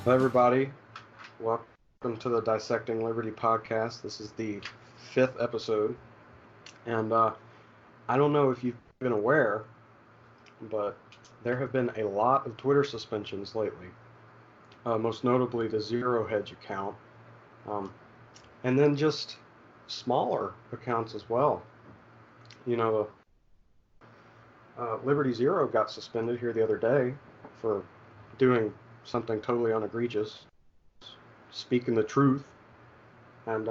Hello, everybody. Welcome to the Dissecting Liberty podcast. This is the fifth episode. And I don't know if you've been aware, but there have been a lot of Twitter suspensions lately, most notably the Zero Hedge account, um, and then just smaller accounts as well. You know, Liberty Zero got suspended here the other day for doing something totally unegregious, speaking the truth, and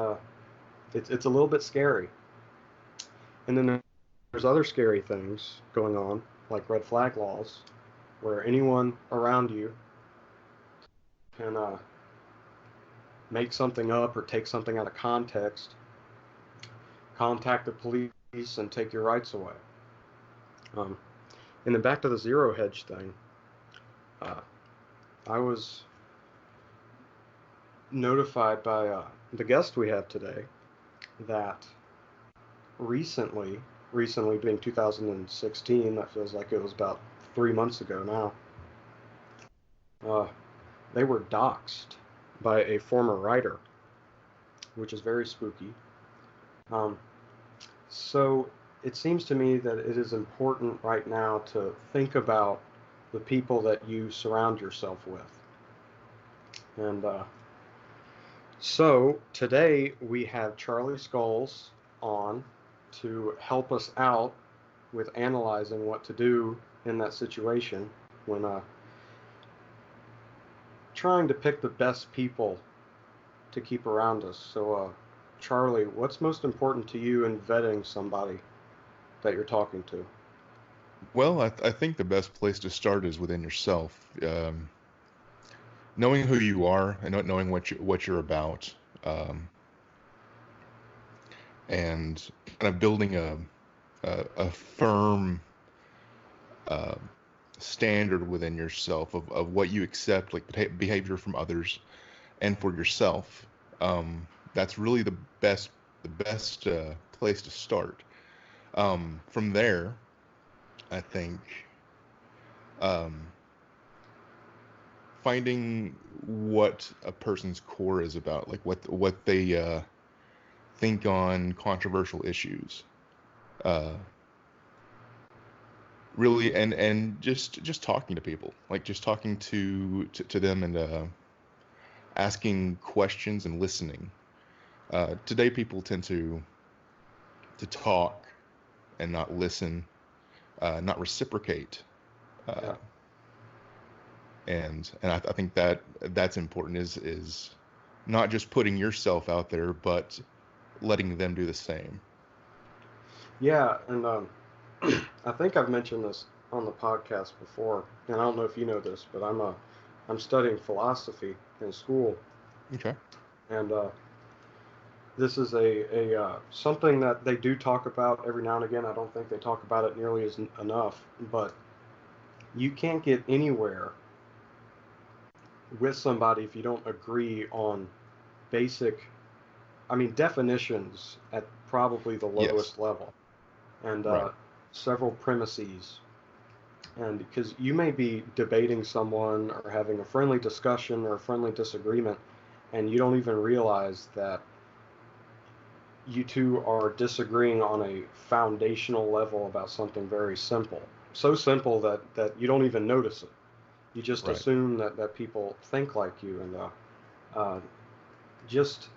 it's a little bit scary. And then there's other scary things going on, like red flag laws, where anyone around you can make something up or take something out of context, contact the police, and take your rights away. Um, and then back to the Zero Hedge thing. Uh, I was notified by the guest we have today that recently being 2016, that feels like it was about 3 months ago now, they were doxxed by a former writer, which is very spooky. Um, so it seems to me that it is important right now to think about the people that you surround yourself with. And so today we have Charlie Skulls on to help us out with analyzing what to do in that situation when trying to pick the best people to keep around us. So, Charlie, what's most important to you in vetting somebody that you're talking to? Well, I think the best place to start is within yourself. Knowing who you are and knowing what you're about, and kind of building a firm uh, standard within yourself of what you accept, like behavior from others and for yourself. That's really the best place to start. From there, I think. Um, Finding what a person's core is about, like what they think on controversial issues, uh, really, and just talking to people, like just talking to them and asking questions and listening. Today, people tend to talk and not listen, not reciprocate. Uh, Yeah, and I think that's important is not just putting yourself out there, but letting them do the same. yeah, and I think I've mentioned this on the podcast before, and I don't know if you know this, but I'm studying philosophy in school, Okay. and this is a something that they do talk about every now and again. I don't think they talk about it nearly as enough, but you can't get anywhere with somebody if you don't agree on basic, I mean, definitions at probably the Yes. lowest level, and Right. several premises. And because you may be debating someone or having a friendly discussion or a friendly disagreement, and you don't even realize that you two are disagreeing on a foundational level about something very simple. So simple that you don't even notice it. You just Right. assume that people think like you, and uh, just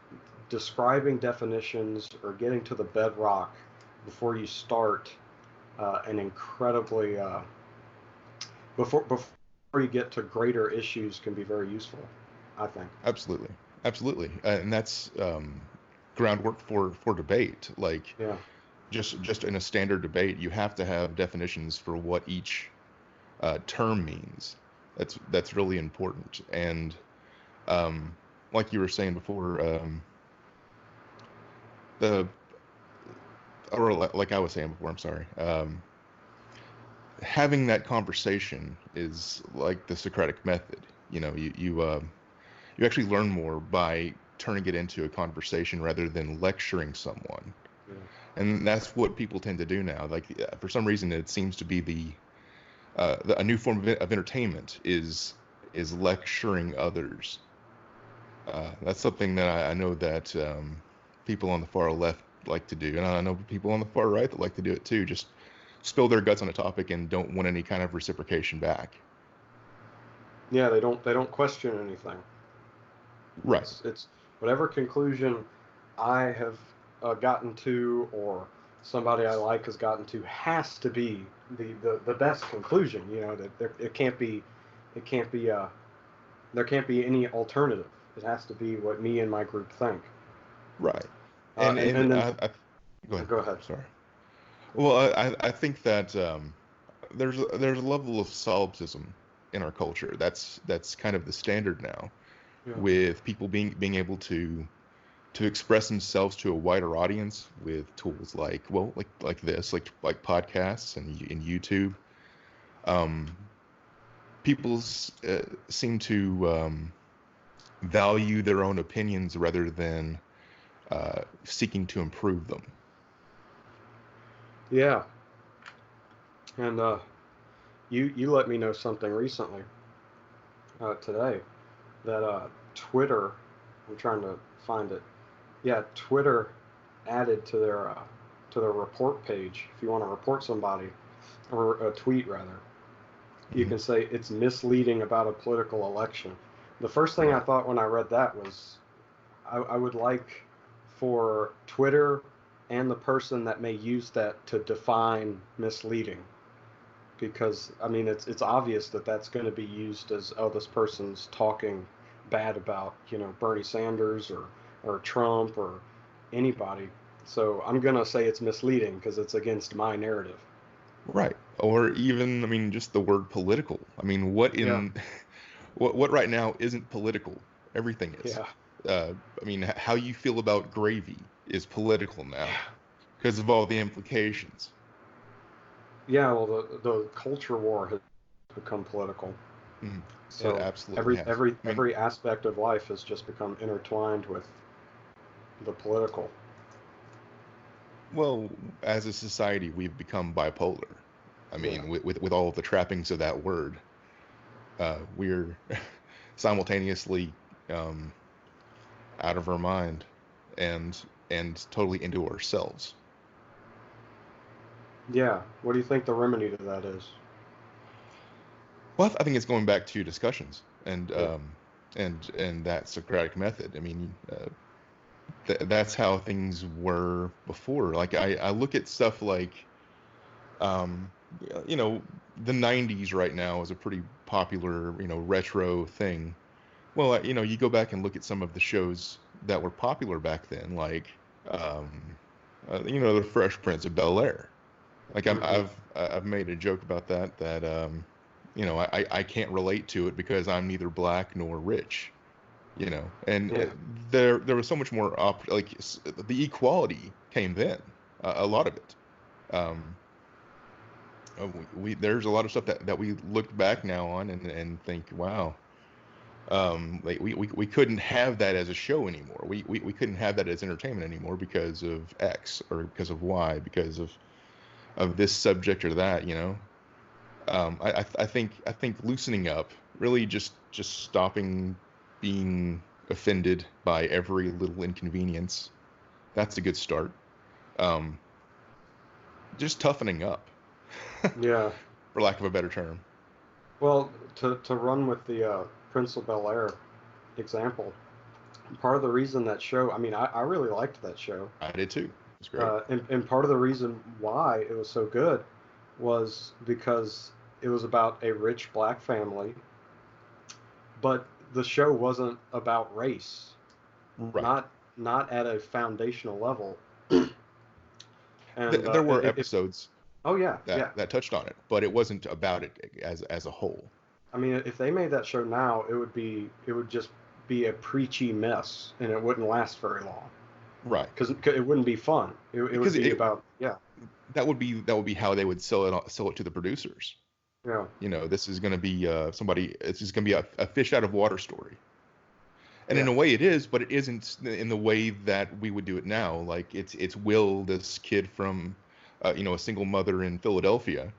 describing definitions or getting to the bedrock before you start an incredibly before you get to greater issues can be very useful, I think. Absolutely. Absolutely. And that's groundwork for debate. Like Yeah, just in a standard debate, you have to have definitions for what each term means. That's really important. And um, like you were saying before, the or like I was saying before, I'm sorry. Having that conversation is like the Socratic method. You actually learn more by turning it into a conversation rather than lecturing someone. yeah, And that's what people tend to do now. Like for some reason, it seems to be a new form of entertainment is is lecturing others. That's something that I know that people on the far left like to do, and I know people on the far right that like to do it too. Just spill their guts on a topic and don't want any kind of reciprocation back. Yeah, they don't question anything. Right. It's whatever conclusion I have gotten to, or somebody I like has gotten to, has to be the best conclusion. That there can't be any alternative. It has to be what me and my group think. Right. And And then go ahead. go ahead. Sorry. Well, I think that there's a level of solipsism in our culture. That's kind of the standard now, Yeah. with people being able to express themselves to a wider audience with tools like, well, like this, like podcasts and YouTube. Um, People seem to value their own opinions rather than seeking to improve them. Yeah. And you let me know something recently, today, that Twitter. I'm trying to find it. Yeah, Twitter added to their report page. If you want to report somebody, or a tweet rather, you Hmm. can say it's misleading about a political election. The first thing I Right. thought when I read that was, I would like for Twitter and the person that may use that to define misleading, because I mean it's obvious that that's going to be used as, oh, this person's talking bad about Bernie Sanders or Trump or anybody. So I'm going to say it's misleading because it's against my narrative. Right. Or even, I mean, just the word political. I mean, what Yeah. in what right now isn't political? Everything is. Yeah. I mean, how you feel about gravy is political now Yeah. because of all the implications. Yeah, well, the culture war has become political. Mhm. It So absolutely every has. every I mean, every aspect of life has just become intertwined with the political. well, as a society, we've become bipolar. I Yeah. mean, with all of the trappings of that word, we're simultaneously um, out of our mind and totally into ourselves. Yeah. What do you think the remedy to that is? Well, I think it's going back to discussions Yeah. and that Socratic method. I mean, that's how things were before. Like I look at stuff like, um, you know, the '90s right now is a pretty popular, retro thing. Well, you go back and look at some of the shows that were popular back then, like, um, the Fresh Prince of Bel-Air. Like Hmm. I've made a joke about that I can't relate to it because I'm neither black nor rich, and Yeah. there was so much more the equality came then, a lot of it. Um, we there's a lot of stuff that we look back now on and think, wow, like we couldn't have that as a show anymore. We couldn't have that as entertainment anymore because of X or because of Y, because of this subject or that, I think loosening up, really just stopping being offended by every little inconvenience. That's a good start. Um, just toughening up, Yeah. for lack of a better term. Well, to run with the Prince of Bel Air example, part of the reason that show, I mean, I really liked that show. I did too. It's great. And part of the reason why it was so good was because it was about a rich black family, but the show wasn't about race, Right. not at a foundational level. And There were if episodes oh yeah, that yeah. that touched on it, but it wasn't about it as a whole. I mean, if they made that show now, it would just be a preachy mess, and it wouldn't last very long Right. because it wouldn't be fun. It would Because be about, yeah, that would be how they would sell it to the producers. yeah, This is going to be somebody. This is going to be a fish out of water story. And in yeah, a way it is, but it isn't in the way that we would do it now. Like it's Will, this kid from, a single mother in Philadelphia,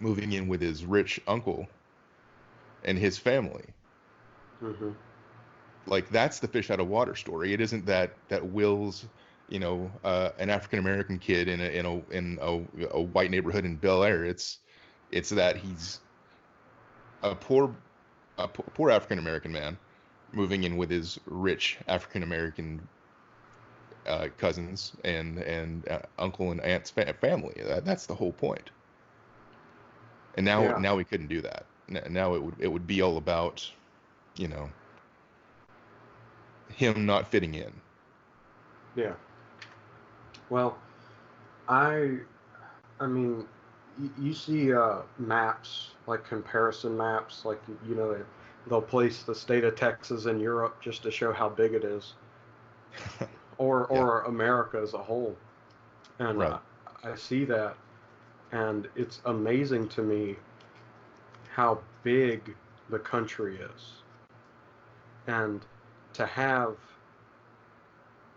moving in with his rich uncle, and his family. Mm-hmm. Like, that's the fish out of water story. It isn't that Will's, an African American kid in a white neighborhood in Bel Air. It's that he's a poor African American man moving in with his rich African American cousins and uncle and aunt's family. That's the whole point. And Yeah. now we couldn't do that. Now it would be all about, you know, him not fitting in. Yeah. Well, I I mean, you see maps, like comparison maps, like they'll place the state of Texas in Europe just to show how big it is, or Yeah, or America as a whole. And right. I see that, and it's amazing to me how big the country is, and to have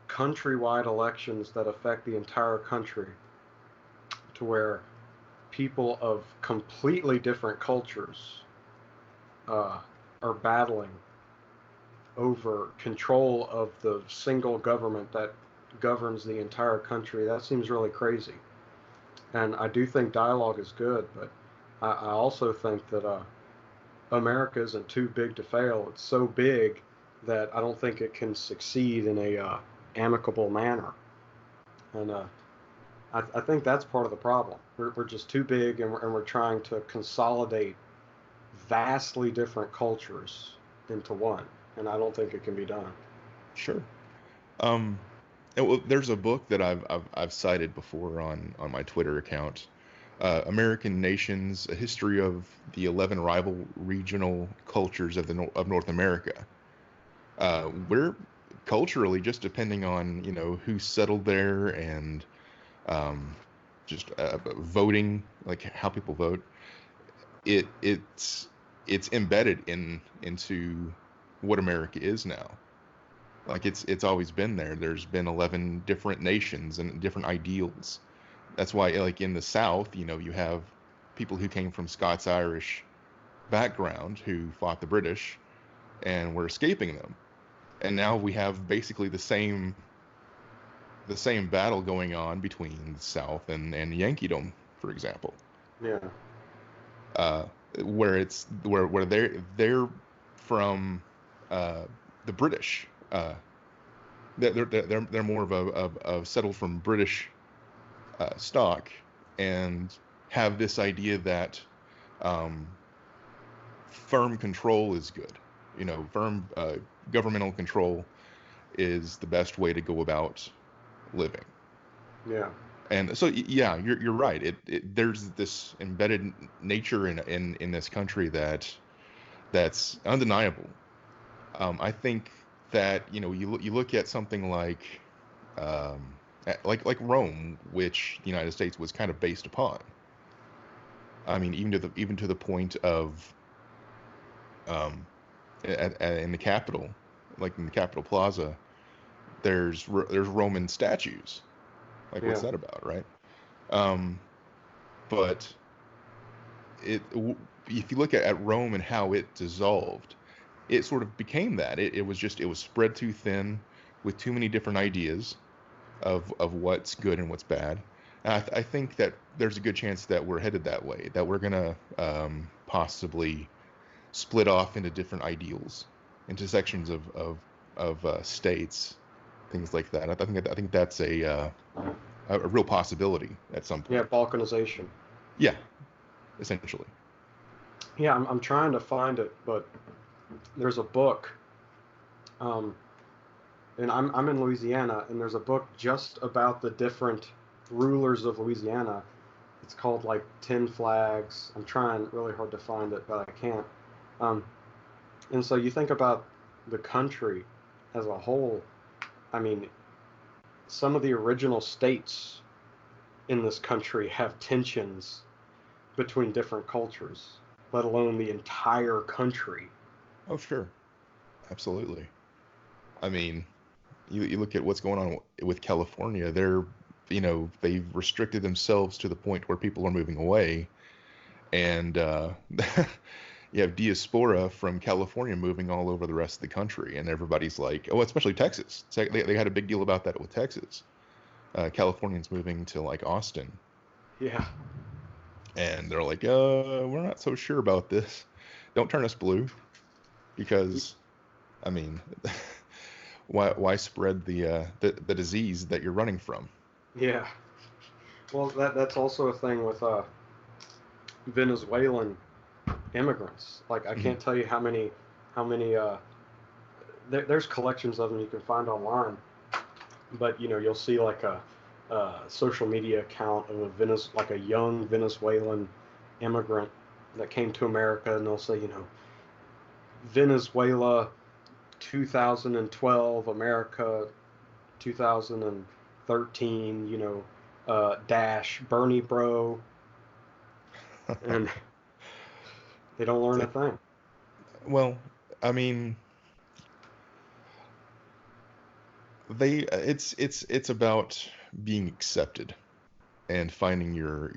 countrywide elections that affect the entire country, to where people of completely different cultures uh, are battling over control of the single government that governs the entire country. That seems really crazy. And I do think dialogue is good, but I also think that America isn't too big to fail. It's so big that I don't think it can succeed in a amicable manner. And I think that's part of the problem. We're just too big, and we're trying to consolidate vastly different cultures into one. And I don't think it can be done. Sure. Um, well, there's a book that I've cited before on my Twitter account, American Nations: A History of the 11 Rival Regional Cultures of of North America. We're culturally, just depending on who settled there and um, just voting, like how people vote. It's embedded into what America is now. Like, it's always been there. There's been 11 different nations and different ideals. That's why, like, in the South, you have people who came from Scots-Irish background who fought the British and were escaping them. And now we have basically the same battle going on between the South and Yankeedom, for example. Yeah. Uh, where they're from the British. They're more of settled from British stock, and have this idea that um, firm control is good. Firm governmental control is the best way to go about living. Yeah. And so, yeah, you're right. There's this embedded nature in this country that's undeniable. I think that you look at something um, like Rome, which the United States was kind of based upon. I mean, even to the point of in the Capitol, like in the Capitol Plaza, there's Roman statues. Like, what's Yeah. that about, right? Um, but if you look at Rome and how it dissolved, it sort of became that. It was spread too thin with too many different ideas of what's good and what's bad. And I think that there's a good chance that we're headed that way, that we're gonna possibly split off into different ideals, into sections of states, things like that. I think that's a real possibility at some Yeah. point. Balkanization. Yeah, essentially. Yeah. I'm trying to find it, but there's a book, um, and I'm in Louisiana, and there's a book just about the different rulers of Louisiana. It's called like 10 Flags. I'm trying really hard to find it, but I can't. Um, and so you think about the country as a whole. I mean, some of the original states in this country have tensions between different cultures, let alone the entire country. Oh, sure, absolutely. I mean, you look at what's going on with California. They've restricted themselves to the point where people are moving away, and you have diaspora from California moving all over the rest of the country, and everybody's like, oh, especially Texas. They had a big deal about that with Texas. Californians moving to like Austin, Yeah. and they're like, we're not so sure about this. Don't turn us blue, because, I mean, why spread the disease that you're running from? Yeah. Well, that's also a thing with Venezuelan immigrants. Like I Hmm. can't tell you how many there's collections of them you can find online, but you'll see like a social media account of like a young Venezuelan immigrant that came to America, and they'll say, Venezuela 2012, America 2013, dash Bernie bro, and they don't It's learn a like, thing. well, I mean, it's about being accepted and finding your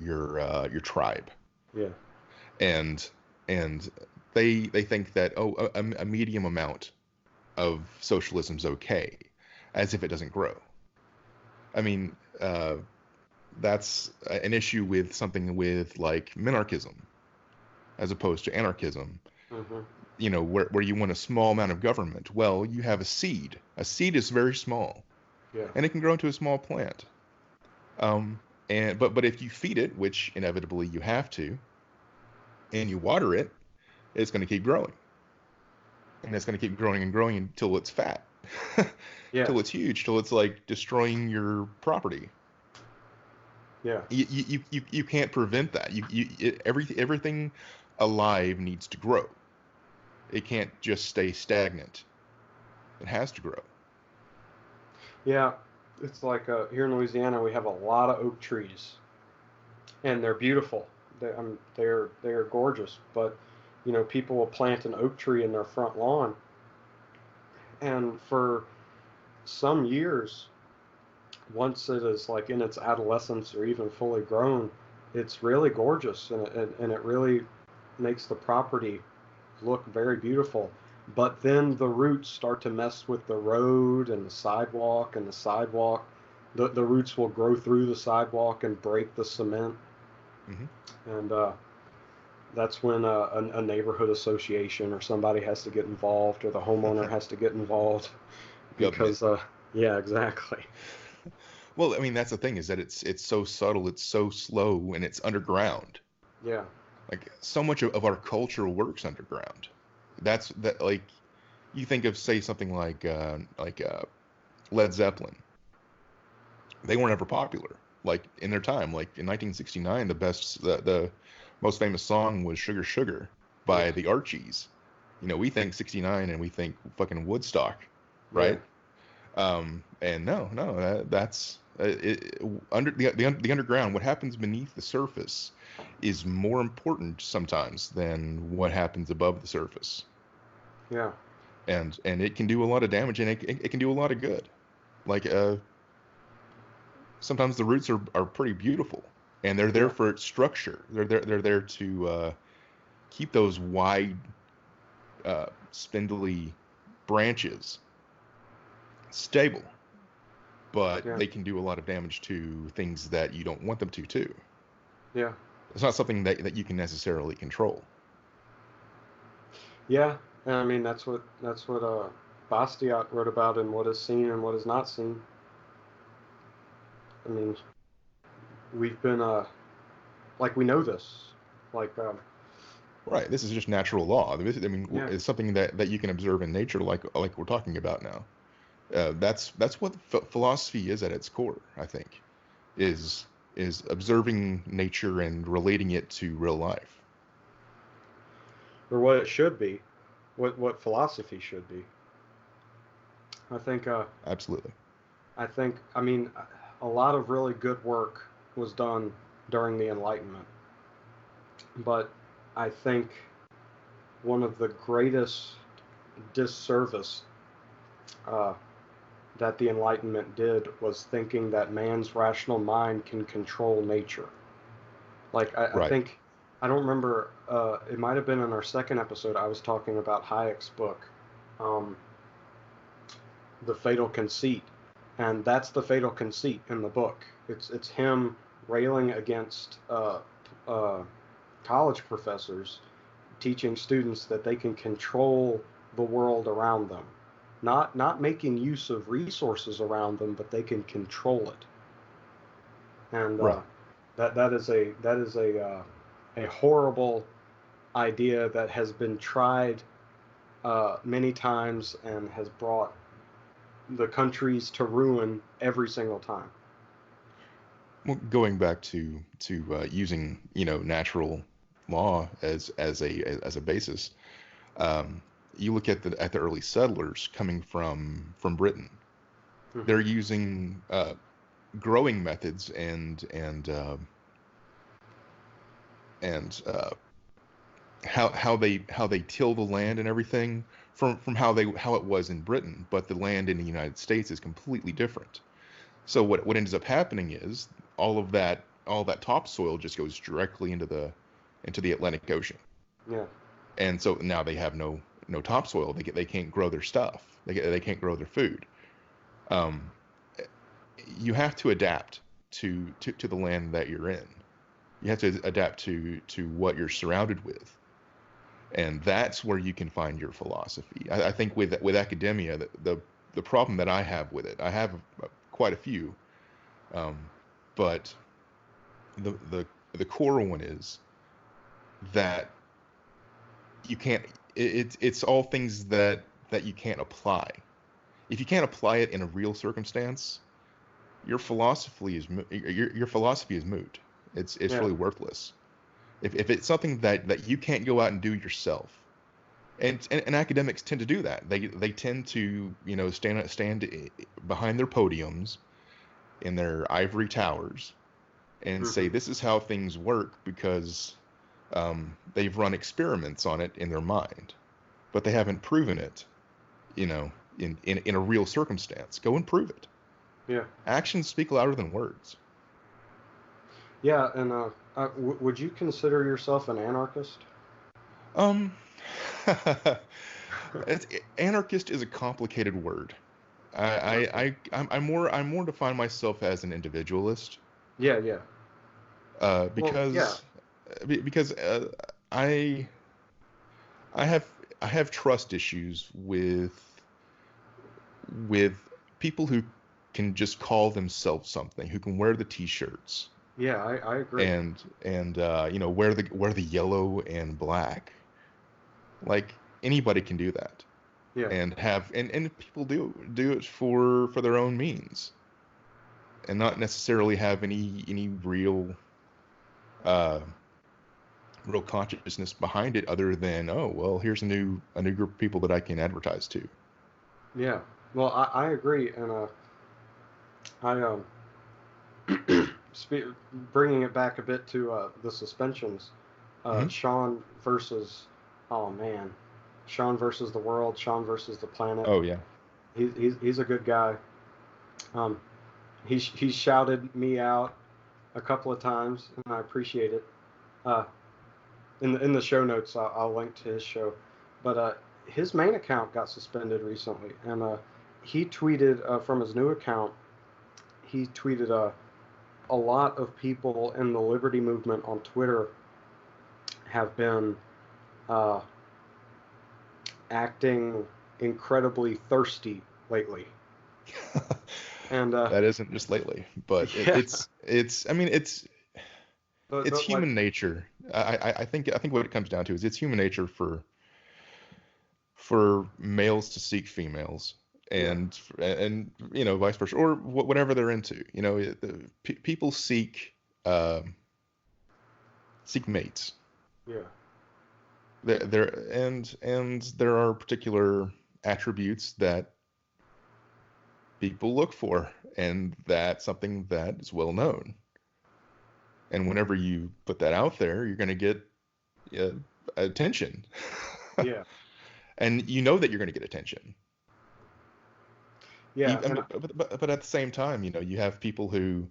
tribe, Yeah, and and they think that, oh, a medium amount of socialism's okay, as if it doesn't grow. I mean, that's an issue with something with like minarchism as opposed to anarchism. hmm, Where you want a small amount of government. Well, you have a seed. A seed is very small, yeah, and it can grow into a small plant. Um, but if you feed it, which inevitably you have to, and you water it, it's going to keep growing, and it's going to keep growing and growing until it's fat, yeah, till it's huge, till it's like destroying your property. yeah, You can't prevent that. Everything alive needs to grow. It can't just stay stagnant. It has to grow. yeah. It's like here in Louisiana, we have a lot of oak trees, and they're beautiful. They're gorgeous. But people will plant an oak tree in their front lawn, and for some years, once it is like in its adolescence or even fully grown, it's really gorgeous, and it really makes the property look very beautiful. But then the roots start to mess with the road and the sidewalk. The roots will grow through the sidewalk and break the cement. Hmm. And that's when a neighborhood association or somebody has to get involved, or the homeowner has to get involved Government. because, yeah, exactly. Well, I mean, that's the thing, is that it's so subtle, it's so slow, and it's underground. Yeah, Like, so much of our culture works underground. That's that like you think of, say, something like Led Zeppelin. They weren't ever popular. Like in their time, like in 1969, the most famous song was Sugar Sugar yeah, by the Archies. We think 69 and we think fucking Woodstock, yeah, right? And no, that's under the underground. What happens beneath the surface is more important sometimes than what happens above the surface, yeah, and it can do a lot of damage, and it can do a lot of good. Like, sometimes the roots are pretty beautiful, and they're there yeah, for its structure. They're there to keep those wide, spindly branches stable, but yeah, they can do a lot of damage to things that you don't want them to too. yeah, It's not something that you can necessarily control. yeah. And I mean, that's what Bastiat wrote about in What Is Seen and What Is Not Seen. I mean, we've been like we know this, like Right. This is just natural law. I mean, yeah, it's something that you can observe in nature, like we're talking about now. That's what philosophy is at its core, I think, is is observing nature and relating it to real life. or what it should be, what philosophy should be. I think Absolutely. I mean, a lot of really good work was done during the Enlightenment, but I think one of the greatest disservice uh, that the Enlightenment did was thinking that man's rational mind can control nature. Like I Right. think I don't remember. It might have been in our second episode. I was talking about Hayek's book, um, The Fatal Conceit, and that's the fatal conceit in the book. It's him railing against uh, college professors teaching students that they can control the world around them, not making use of resources around them, but they can control it. And Right. that is a horrible idea that has been tried many times and has brought the countries to ruin every single time. Well, going back to using natural law as a basis, um, you look at the early settlers coming from Britain. Hmm. They're using growing methods and how they till the land and everything from how it was in Britain, but the land in the United States is completely different. So what ends up happening is all that topsoil just goes directly into the Atlantic Ocean, Yeah, and so now they have no topsoil. They can't grow their stuff. They can't grow their food. Um, you have to adapt to the land that you're in. You have to adapt to what you're surrounded with, and that's where you can find your philosophy. I think with academia, the problem that I have with it, I have quite a few, um, but the core one is that you can't. It's all things that you can't apply. If you can't apply it in a real circumstance, your philosophy is moot. It's yeah, really worthless. If it's something that you can't go out and do yourself, and academics tend to do that. They tend to stand behind their podiums in their ivory towers and say hmm, this is how things work because they've run experiments on it in their mind, but they haven't proven it, you know, in a real circumstance. Go and prove it. yeah, Actions speak louder than words. yeah. And would you consider yourself an anarchist? Um, Anarchist is a complicated word. I, I, Okay. I'm more define myself as an individualist, Yeah, yeah. uh, Well, yeah, because because I I have I have trust issues with people who can just call themselves something, who can wear the t-shirts yeah. I agree. and wear the yellow and black. Like anybody can do that, Yeah, and people do it for their own means and not necessarily have any uh real consciousness behind it other than, oh well, here's a new group of people that I can advertise to. yeah. Well, I agree, and I spe- bringing it back a bit to the suspensions. Hmm. Sean versus, oh man, Sean versus the world, Sean versus the planet. Oh yeah. He's a good guy. Um, he's shouted me out a couple of times, and I appreciate it. Uh, in the show notes, I'll link to his show. But his main account got suspended recently, and he tweeted from his new account. He tweeted a lot of people in the liberty movement on Twitter have been uh, acting incredibly thirsty lately, and That isn't just lately, but yeah, it's I mean it's but like human nature. I think what it comes down to is it's human nature for males to seek females yeah, and vice versa or whatever they're into. People seek mates. yeah, And there are particular attributes that people look for, and that's something that is well known. And whenever you put that out there, you're going to get uh, attention. yeah, And you know that you're going to get attention. yeah, I and mean, but at the same time, you have people who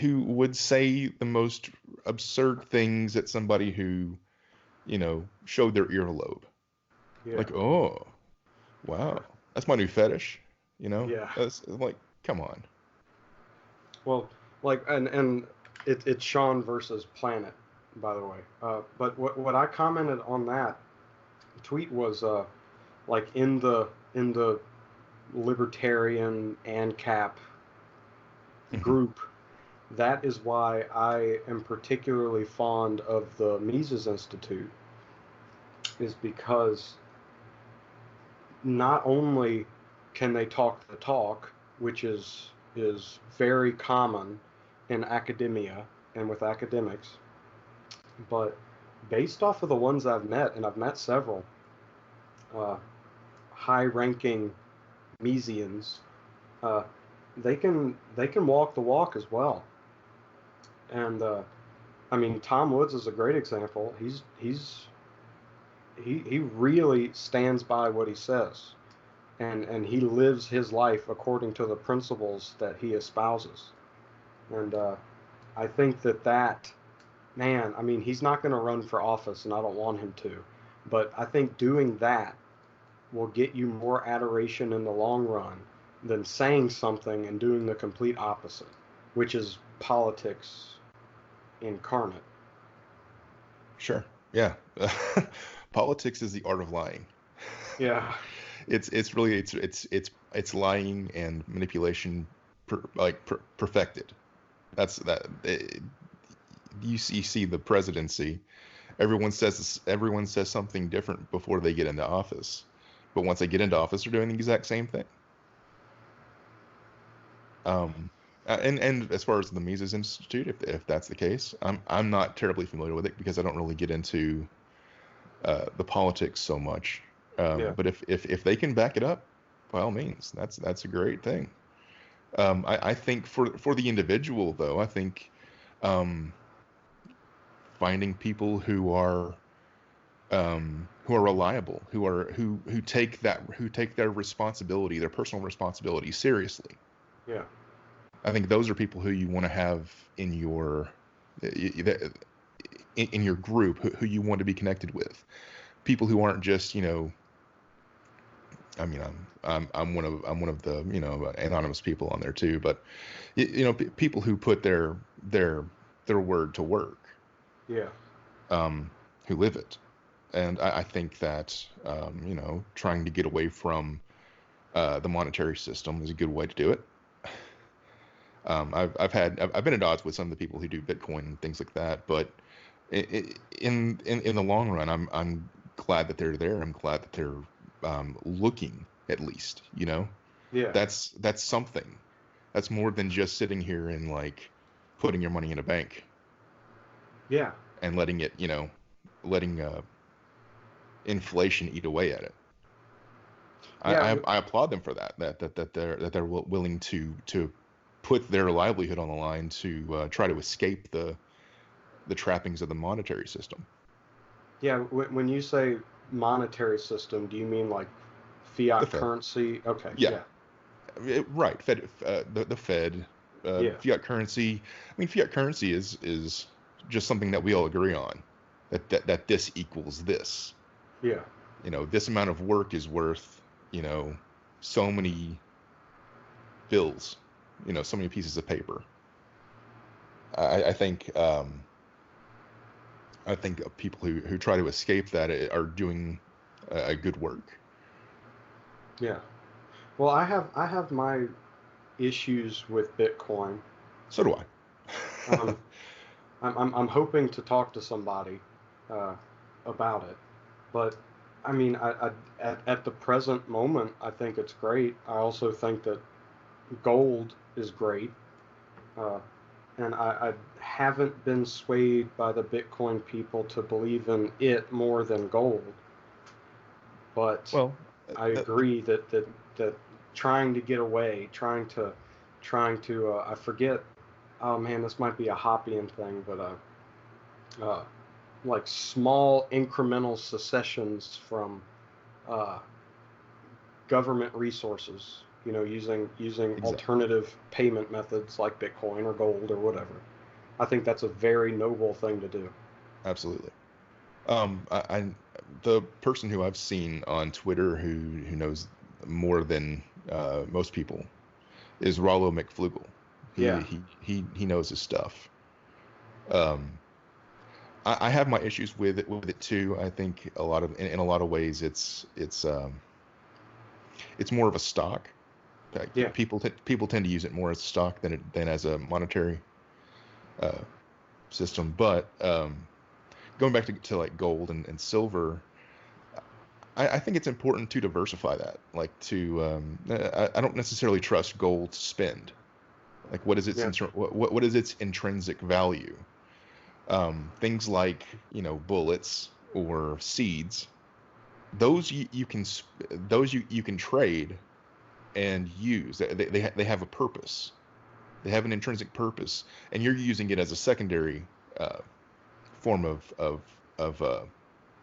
would say the most absurd things at somebody who, showed their earlobe. Yeah. Like, oh, wow, that's my new fetish. Yeah. That's like, come on. Well, like, and it's Sean versus Planet, by the way. But what I commented on that tweet was like in the libertarian ANCAP Hmm. group. That is why I am particularly fond of the Mises Institute, is because not only can they talk the talk, which is very common in academia and with academics, but based off of the ones I've met, and I've met several uh, high-ranking Misesians, uh, they can walk the walk as well. And I mean, Tom Woods is a great example. He really stands by what he says, and he lives his life according to the principles that he espouses. And I think that man, I mean, he's not going to run for office, and I don't want him to, but I think doing that will get you more adoration in the long run than saying something and doing the complete opposite, which is politics incarnate. Sure. Yeah. Politics is the art of lying. Yeah, It's really it's lying and manipulation perfected. That's that you see the presidency. Everyone says something different before they get into office. But once they get into office, they're doing the exact same thing. Um, and as far as the Mises Institute, if that's the case, I'm not terribly familiar with it because I don't really get into the politics so much. yeah, But if they can back it up, by all means, that's a great thing. I think for the individual though, I think um, finding people who are reliable, who take their responsibility, their personal responsibility seriously. yeah, I think those are people who you want to have in your in your group, who you want to be connected with. People who aren't just, I mean, I'm one of the, anonymous people on there too, but people who put their word to work, yeah, um, who live it. And I think that trying to get away from the monetary system is a good way to do it. I've been at odds with some of the people who do Bitcoin and things like that, but in the long run, I'm glad that they're there. I'm glad that they're looking at least. yeah, That's something. That's more than just sitting here and like putting your money in a bank yeah, and letting it, letting inflation eat away at it. I, yeah, I, I applaud them for that. That they're willing to put their livelihood on the line to try to escape the trappings of the monetary system. yeah. When you say monetary system, do you mean like The fiat Fed, currency? Okay, yeah, yeah, right. Fed, the Fed, yeah, fiat currency. I mean, fiat currency is just something that we all agree on. That this equals this. yeah, This amount of work is worth, you know, so many bills, so many pieces of paper. I think people who try to escape that are doing a good work. yeah. Well, I have my issues with Bitcoin. So do I. Um, I'm hoping to talk to somebody uh, about it, but I mean, at the present moment, I think it's great. I also think that gold is great, uh, and I haven't been swayed by the Bitcoin people to believe in it more than gold. But Well, I that, agree that trying to get away, trying to I forget. Oh man, this might be a Hoppian thing, but like small incremental secessions from uh, government resources. Using exactly. alternative payment methods like Bitcoin or gold or whatever. I think that's a very noble thing to do. Absolutely. I the person who I've seen on Twitter who knows more than most people is Rollo McFlugel. Yeah, He knows his stuff. Um, I have my issues with it too. I think a lot of in a lot of ways it's more of a stock. yeah, People tend to use it more as a stock than as a monetary uh, system. But going back to like gold and silver, I think it's important to diversify that. Like to I don't necessarily trust gold to spend. Like yeah, what is its intrinsic value? Things like bullets or seeds, those those you can trade and use. They have a purpose. They have an intrinsic purpose, and you're using it as a secondary uh, form of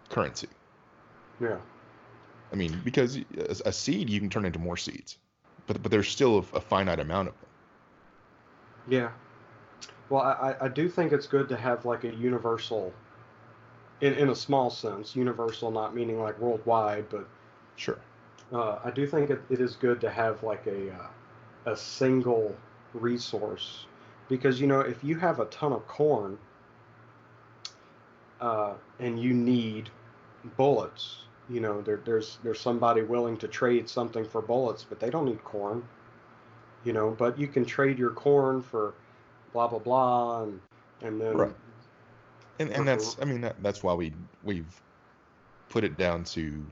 currency. yeah, I mean, because a seed you can turn into more seeds, but there's still a finite amount of them. yeah. Well, I do think it's good to have like a universal, in a small sense, universal not meaning like worldwide, but Sure. I do think it is good to have like a single resource because if you have a ton of corn and you need bullets, there's somebody willing to trade something for bullets, but they don't need corn, but you can trade your corn for blah blah blah and then Right. And that's, I mean, that's why we've put it down to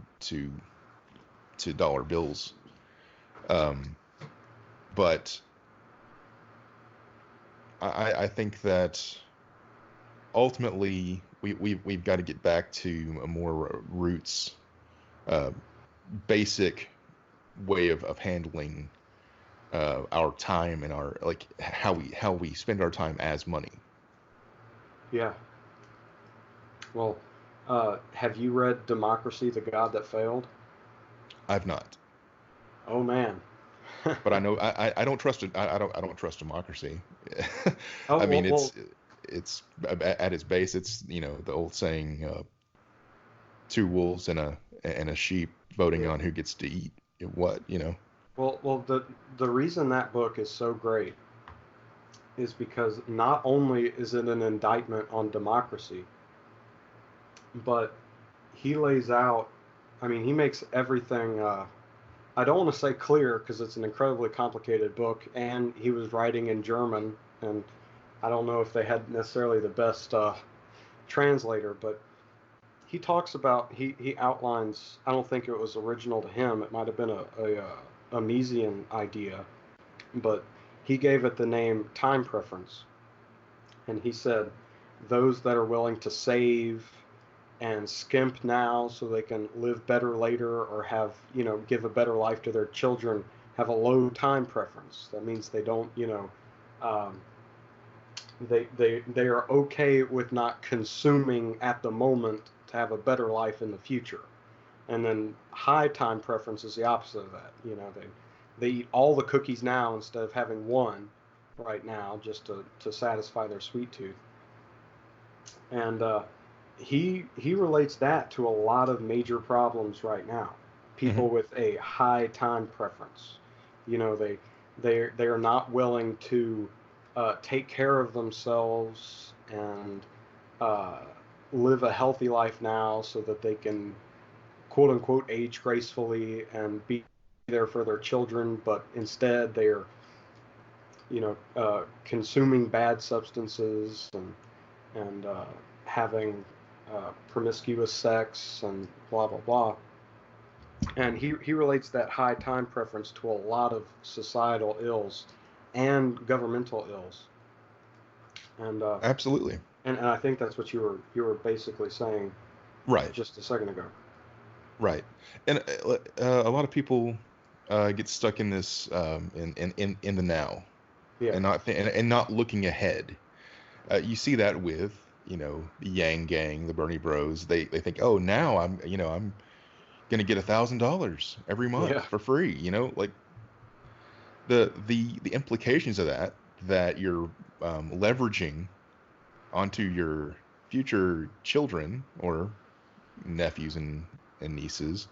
dollar bills. Um, but I think that ultimately we've got to get back to a more roots, uh, basic way of handling our time and our like how we spend our time as money. yeah. Well, have you read Democracy, the God That Failed? I've not, Oh man. but I know I don't trust it. I don't trust democracy. Oh I well, mean, well, it's at its base, it's the old saying, two wolves and a sheep voting yeah. on who gets to eat what. Well, the reason that book is so great is because not only is it an indictment on democracy, but he lays out. I mean, he makes everything. I don't want to say clear because it's an incredibly complicated book, and he was writing in German, and I don't know if they had necessarily the best translator, but he outlines. I don't think it was original to him. It might have been a Miesian idea, but he gave it the name time preference, and he said those that are willing to save and skimp now so they can live better later or have give a better life to their children have a low time preference. That means they don't um, they are okay with not consuming at the moment to have a better life in the future. And then high time preference is the opposite of that. They eat all the cookies now instead of having one right now just to satisfy their sweet tooth. And he relates that to a lot of major problems right now. Hmm. People with a high time preference, they are not willing to take care of themselves and uh, live a healthy life now so that they can quote unquote age gracefully and be there for their children, but instead they're consuming bad substances and having promiscuous sex and blah blah blah. And he relates that high time preference to a lot of societal ills and governmental ills. And Absolutely. and I think that's what you were basically saying Right. just a second ago. Right. And a lot of people get stuck in this in the now Yeah, and not looking ahead. You see that with the Yang Gang, the Bernie Bros. They think, oh, now I'm gonna get $1,000 every month yeah, for free. Like the implications of that you're leveraging onto your future children or nephews and nieces,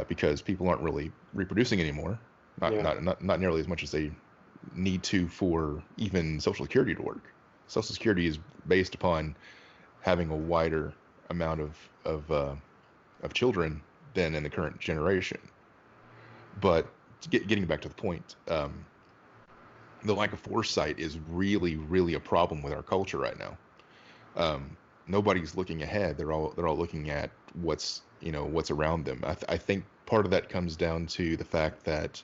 because people aren't really reproducing anymore, not, Yeah. not not not nearly as much as they need to for even Social Security to work. Social Security is based upon having a wider amount of children than in the current generation. But getting back to the point, the lack of foresight is really, really a problem with our culture right now. Nobody's looking ahead. They're all looking at what's around them. I think part of that comes down to the fact that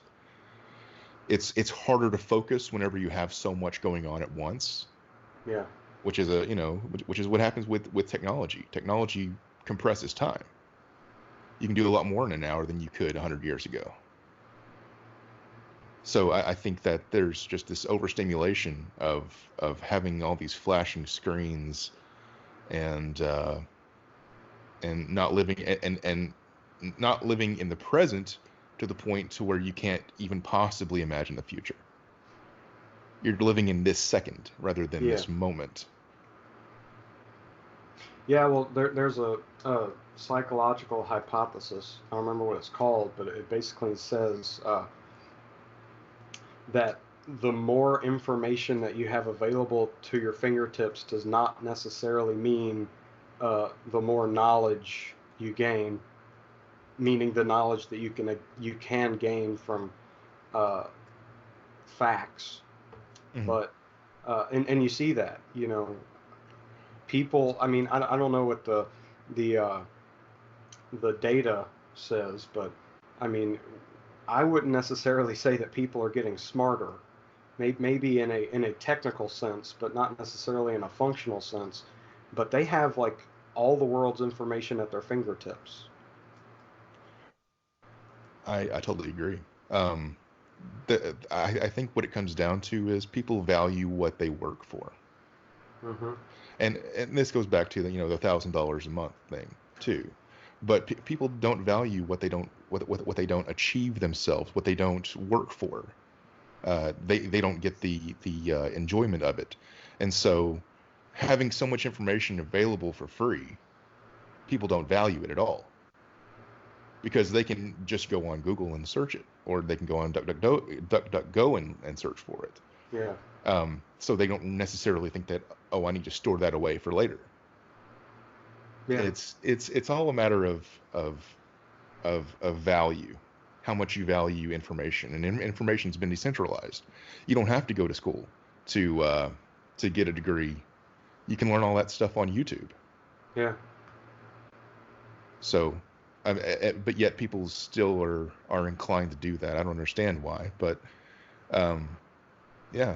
it's harder to focus whenever you have so much going on at once, Yeah. which is which is what happens with technology. Technology compresses time. You can do a lot more in an hour than you could 100 years ago. So I think that there's just this overstimulation of having all these flashing screens and not living and not living in the present to the point to where you can't even possibly imagine the future. You're living in this second rather than Yeah. this moment. Yeah. Well, there's a psychological hypothesis. I don't remember what it's called, but it basically says that the more information that you have available to your fingertips does not necessarily mean the more knowledge you gain, meaning the knowledge that you can gain from uh, facts. Hmm. But and you see that, people. I mean, I don't know what the the data says, but I mean, I wouldn't necessarily say that people are getting smarter. Maybe in a technical sense, but not necessarily in a functional sense. But they have like all the world's information at their fingertips. I totally agree. Um, I think what it comes down to is people value what they work for. Hmm. And this goes back to the $1,000 a month thing too. But people don't value what they don't achieve themselves, what they don't work for. They don't get the enjoyment of it. And so having so much information available for free, people don't value it at all, because they can just go on Google and search it, or they can go on DuckDuckGo and search for it. Yeah. So they don't necessarily think that, oh, I need to store that away for later. Yeah. It's all a matter of value, how much you value information, and information's been decentralized. You don't have to go to school to get a degree. You can learn all that stuff on YouTube. Yeah. So, but yet people still are inclined to do that. I don't understand why, but um, yeah,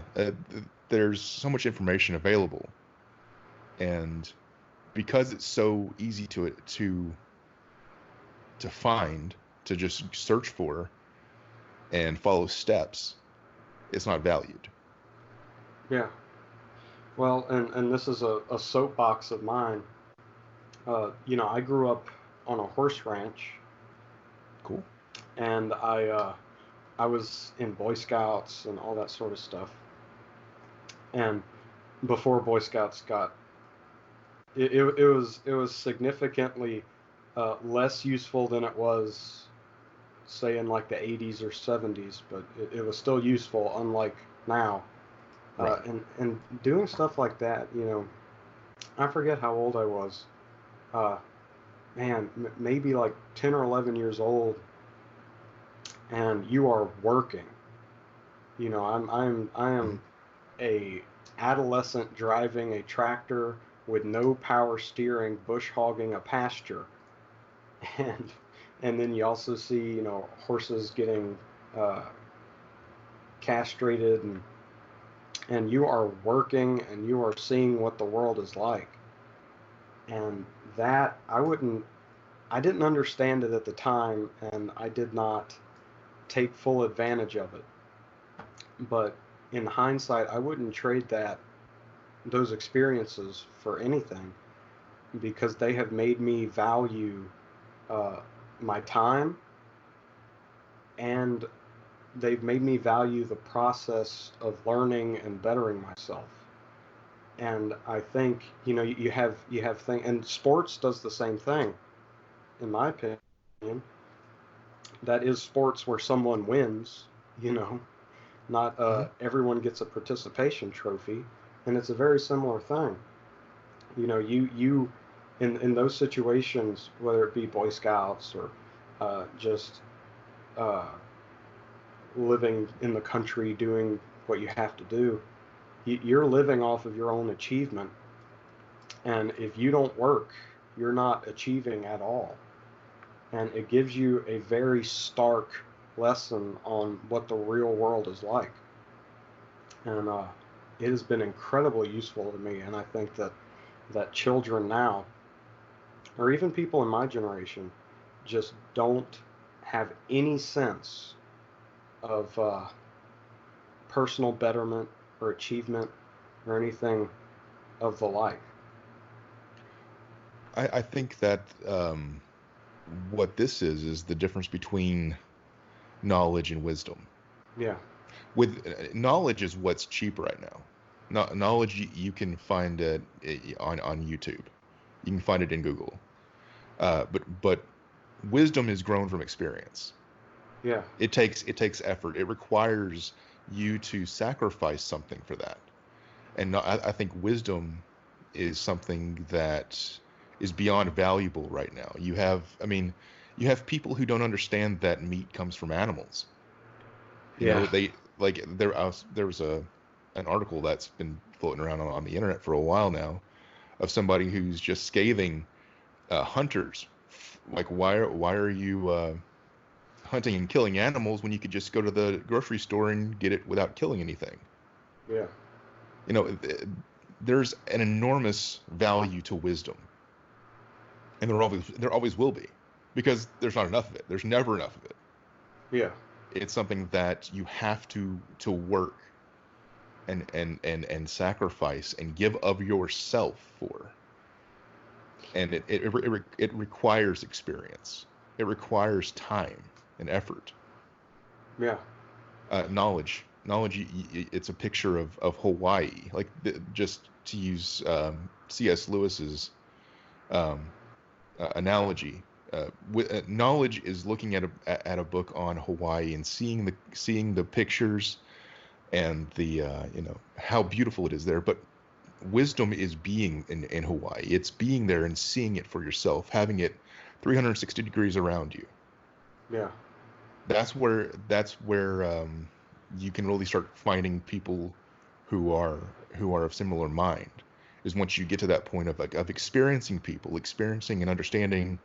there's so much information available, and because it's so easy to find, to just search for and follow steps, it's not valued. Yeah. Well, and this is a soapbox of mine. I grew up on a horse ranch, Cool. and I was in Boy Scouts and all that sort of stuff. And before Boy Scouts got it was significantly less useful than it was, say, in like the 80s or 70s, but it was still useful, unlike now. Right. And doing stuff like that, I forget how old I was. Uh, Man, maybe like 10 or 11 years old, and you are working. I am Hmm. a adolescent driving a tractor with no power steering, bush hogging a pasture, and and then you also see horses getting uh, castrated, and you are working and you are seeing what the world is like, and that I didn't understand it at the time, and I did not take full advantage of it. But in hindsight, I wouldn't trade those experiences for anything, because they have made me value uh, my time, and they've made me value the process of learning and bettering myself. And I think, you have thing, and sports does the same thing, in my opinion. That is sports where someone wins, you know, not Hmm. everyone gets a participation trophy, and it's a very similar thing. You in those situations, whether it be Boy Scouts or just uh, living in the country doing what you have to do, you're living off of your own achievement, and if you don't work, you're not achieving at all. And it gives you a very stark lesson on what the real world is like. And it has been incredibly useful to me. And I think that children now, or even people in my generation, just don't have any sense of personal betterment or achievement or anything of the like. I think that what this is the difference between knowledge and wisdom. Yeah, With knowledge is what's cheap right now. No, knowledge you can find it on YouTube. You can find it in Google. But wisdom is grown from experience. yeah, It takes effort. It requires you to sacrifice something for that. And I think wisdom is something that is beyond valuable right now. I mean, you have people who don't understand that meat comes from animals. yeah, They like there was an article that's been floating around on the internet for a while now of somebody who's just scathing hunters. Like, why are you hunting and killing animals when you could just go to the grocery store and get it without killing anything? yeah, You know, there's an enormous value to wisdom, and there always will be, because there's not enough of it. There's never enough of it. yeah, It's something that you have to work and sacrifice and give of yourself for, and it requires experience. It requires time and effort. yeah, Knowledge, it's a picture of Hawaii, like just to use C.S. Lewis's um, analogy. Knowledge is looking at a book on Hawaii and seeing the pictures and the how beautiful it is there. But wisdom is being in Hawaii. It's being there and seeing it for yourself, having it 360 degrees around you. yeah, That's where you can really start finding people who are of similar mind. Is once you get to that point of experiencing people, experiencing and understanding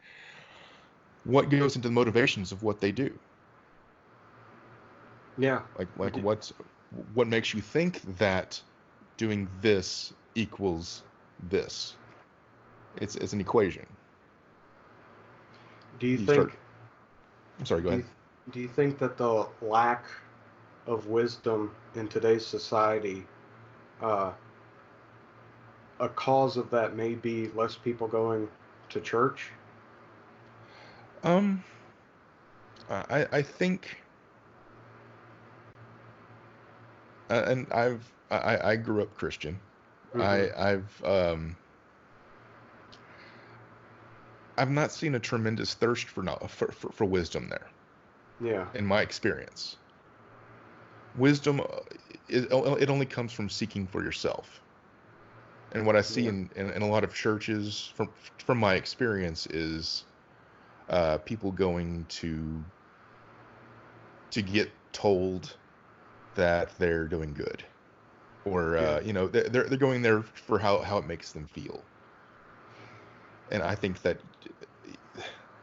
what goes into the motivations of what they do. yeah. Like D- what makes you think that doing this equals this. It's an equation. Do you You start. think I'm sorry. Go do ahead. you, do you think that the lack of wisdom in today's society, uh, a cause of that may be less people going to church? Um, I think, and I grew up Christian. Mm-hmm. I've not seen a tremendous thirst for wisdom there Yeah, in my experience. Wisdom, it only comes from seeking for yourself. And what I see yeah, in a lot of churches from my experience is people going to get told that they're doing good, or yeah, they're going there for how it makes them feel. And I think that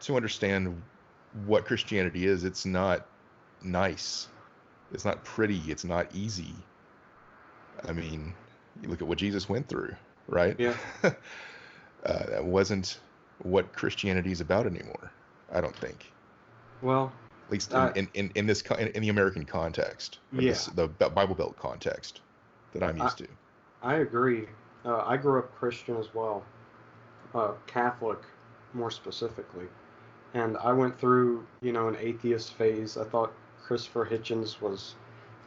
to understand what Christianity is, it's not nice, it's not pretty, it's not easy. I mean, you look at what Jesus went through, right? yeah. That wasn't what Christianity is about anymore, I don't think. Well, At least in I in this in the American context, or yeah, the Bible Belt context that I'm I used to. I agree. I grew up Christian as well, Catholic more specifically, and I went through an atheist phase. I thought Christopher Hitchens was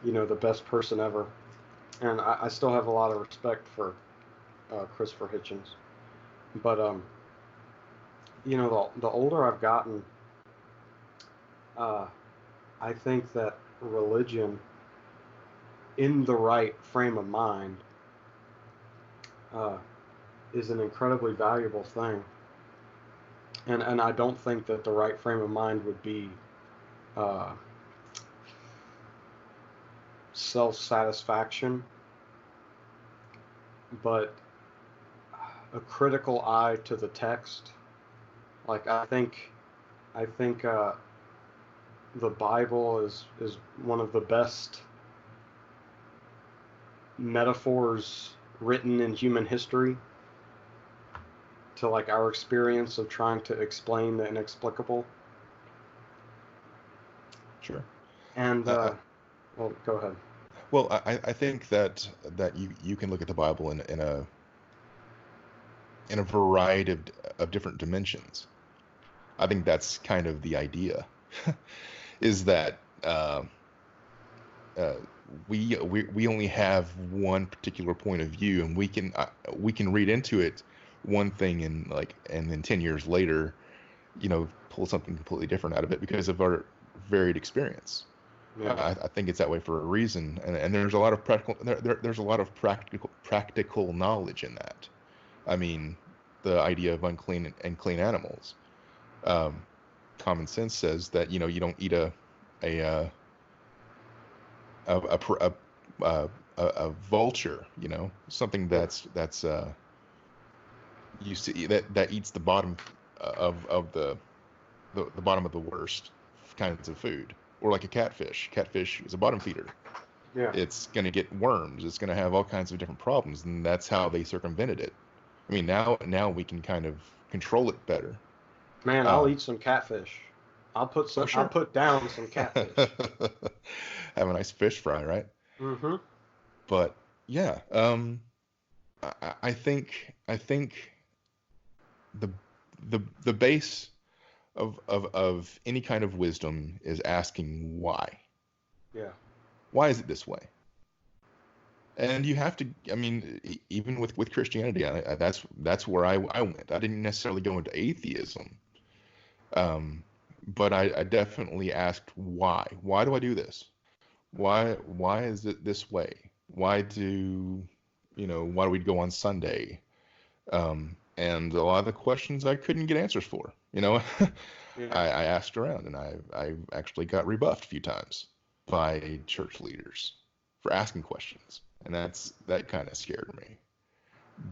the best person ever, and I still have a lot of respect for Christopher Hitchens. But the older I've gotten, I think that religion, in the right frame of mind, uh, is an incredibly valuable thing. And I don't think that the right frame of mind would be uh, self-satisfaction, but a critical eye to the text. Like I think the Bible is one of the best metaphors written in human history to like our experience of trying to explain the inexplicable. Sure. And Uh, well, go ahead. well, I think that you can look at the Bible in a variety of different dimensions. I think that's kind of the idea, is that uh, we only have one particular point of view, and we can read into it one thing, and then 10 years later, pull something completely different out of it because of our varied experience. Yeah. I think it's that way for a reason, and there's a lot of there's a lot of practical knowledge in that. I mean, the idea of unclean and clean animals. Um, Common sense says that you don't eat a a a, pr- a vulture, something Yeah. that's you see that eats the bottom of the bottom of the worst kinds of food, or like a catfish. Catfish is a bottom feeder. Yeah. It's going to get worms. It's going to have all kinds of different problems, and that's how they circumvented it. I mean, now we can kind of control it better. Man, I'll Um, eat some catfish. oh, I'll sure. put down some catfish. Have a nice fish fry, right? Mm-hmm. But yeah, I think the the base of any kind of wisdom is asking why. Yeah. Why is it this way? And you have to, I mean, even with Christianity, that's where I went. I didn't necessarily go into atheism, but I definitely asked why. Why do I do this? Why is it this way? Why do we go on Sunday? And a lot of the questions I couldn't get answers for. Yeah. I asked around, and I actually got rebuffed a few times by church leaders for asking questions, and that kind of scared me.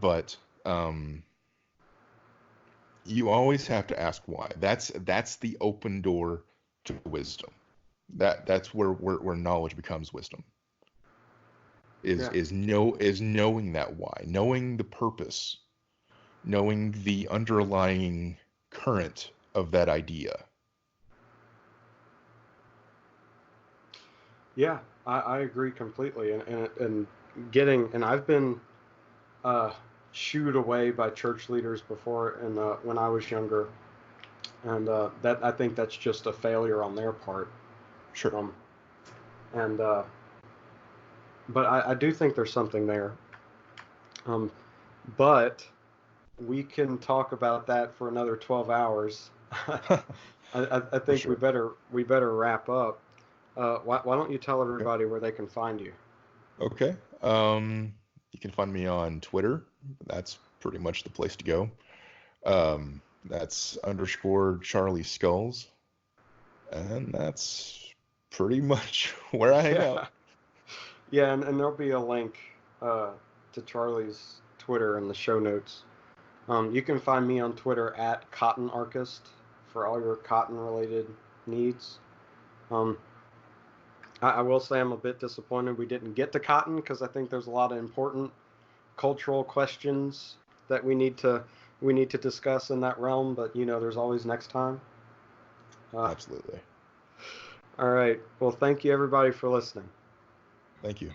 But you always have to ask why. That's the open door to wisdom. That's where knowledge becomes wisdom. Is Yeah. is know is knowing that why, knowing the purpose, knowing the underlying current of that idea. Yeah. I agree completely. And getting and I've been uh, shooed away by church leaders before, and when I was younger, and that I think that's just a failure on their part. Sure. Um, and but I do think there's something there. Um, but we can talk about that for another 12 hours. I For think sure. we better wrap up. Why don't you tell Okay. everybody where they can find you? Okay. You can find me on Twitter. That's pretty much the place to go. That's underscore Charlie Skulls, and that's pretty much where I hang out. Yeah, yeah, and there'll be a link to Charlie's Twitter in the show notes. You can find me on Twitter at Cotton Archist for all your cotton related needs. Um, I will say I'm a bit disappointed we didn't get to cotton because I think there's a lot of important cultural questions that we need to discuss in that realm. But there's always next time. Uh, Absolutely. all right. Well, thank you everybody for listening. Thank you.